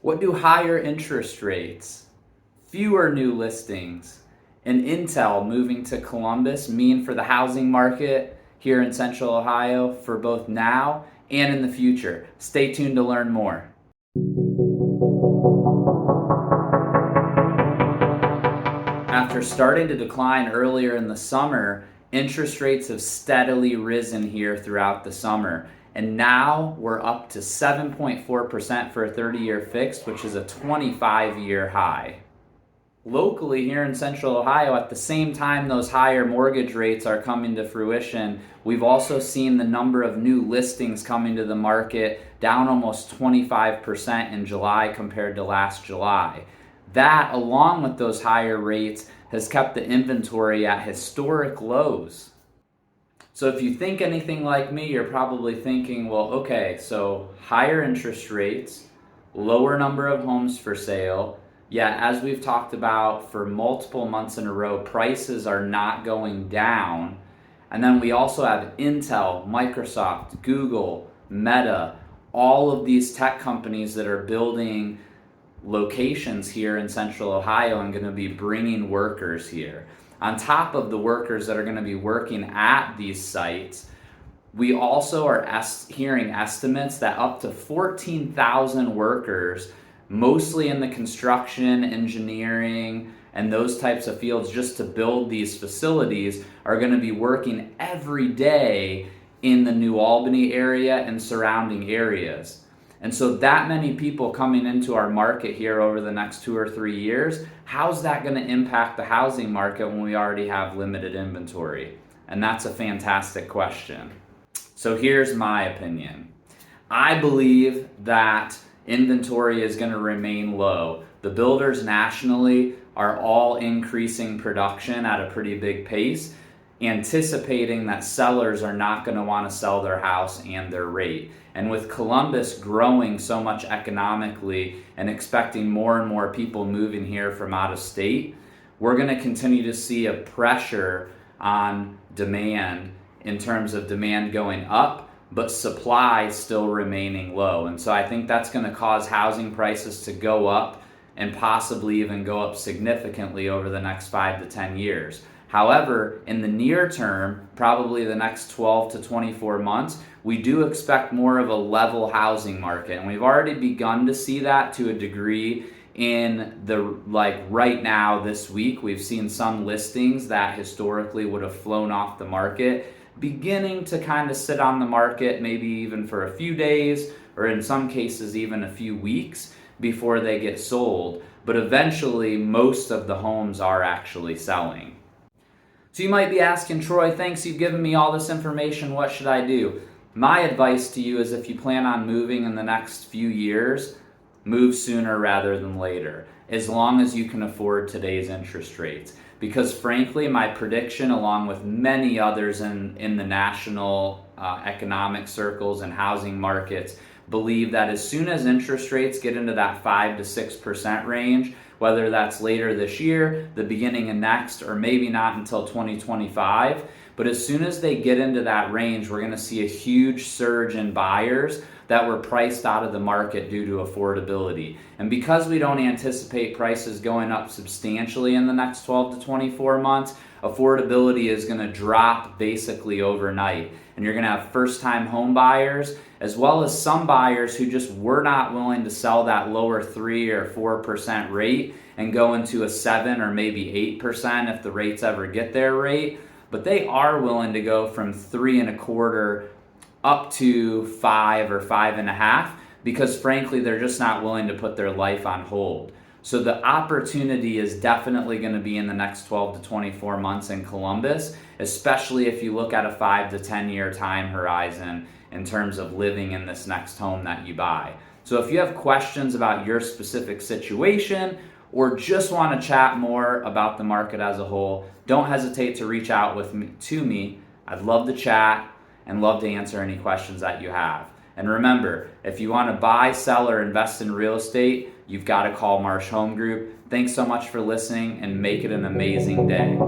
What do higher interest rates, fewer new listings, and Intel moving to Columbus mean for the housing market here in Central Ohio for both now and in the future? Stay tuned to learn more. After starting to decline earlier in the summer, interest rates have steadily risen here throughout the summer. And now we're up to 7.4% for a 30-year fixed, which is a 25-year high. Locally here in Central Ohio, at the same time those higher mortgage rates are coming to fruition, we've also seen the number of new listings coming to the market down almost 25% in July compared to last July. That, along with those higher rates, has kept the inventory at historic lows. So if you think anything like me, you're probably thinking, well, okay, so higher interest rates, lower number of homes for sale. Yeah, as we've talked about for multiple months in a row, prices are not going down. And then we also have Intel, Microsoft, Google, Meta, all of these tech companies that are building locations here in Central Ohio and going to be bringing workers here. On top of the workers that are going to be working at these sites, we also are hearing estimates that up to 14,000 workers, mostly in the construction, engineering, and those types of fields just to build these facilities, are going to be working every day in the New Albany area and surrounding areas. And so that many people coming into our market here over the next 2 or 3 years, how's that going to impact the housing market when we already have limited inventory? And that's a fantastic question. So here's my opinion. I believe that inventory is going to remain low. The builders nationally are all increasing production at a pretty big pace, anticipating that sellers are not going to want to sell their house and their rate. And with Columbus growing so much economically and expecting more and more people moving here from out of state, we're going to continue to see a pressure on demand in terms of demand going up, but supply still remaining low. And so I think that's going to cause housing prices to go up and possibly even go up significantly over the next 5 to 10 years. However, in the near term, probably the next 12 to 24 months, we do expect more of a level housing market. And we've already begun to see that to a degree in right now this week. We've seen some listings that historically would have flown off the market beginning to kind of sit on the market, maybe even for a few days, or in some cases even a few weeks before they get sold. But eventually, most of the homes are actually selling. So you might be asking, Troy, thanks, you've given me all this information, what should I do? My advice to you is if you plan on moving in the next few years, move sooner rather than later, as long as you can afford today's interest rates. Because frankly, my prediction, along with many others in the national economic circles and housing markets, believe that as soon as interest rates get into that 5 to 6% range, whether that's later this year, the beginning of next, or maybe not until 2025, but as soon as they get into that range, we're going to see a huge surge in buyers that were priced out of the market due to affordability. And because we don't anticipate prices going up substantially in the next 12 to 24 months, affordability is going to drop basically overnight. And you're going to have first-time home buyers, as well as some buyers who just were not willing to sell that lower 3 or 4% rate and go into a 7 or maybe 8% if the rates ever get their rate. But they are willing to go from 3.25 up to 5 or 5.5 because frankly, they're just not willing to put their life on hold. So the opportunity is definitely going to be in the next 12 to 24 months in Columbus, especially if you look at a 5 to 10 year time horizon in terms of living in this next home that you buy. So if you have questions about your specific situation or just want to chat more about the market as a whole, don't hesitate to reach out to me. I'd love to chat and love to answer any questions that you have. And remember, if you want to buy, sell, or invest in real estate, you've got to call Marsh Home Group. Thanks so much for listening and make it an amazing day.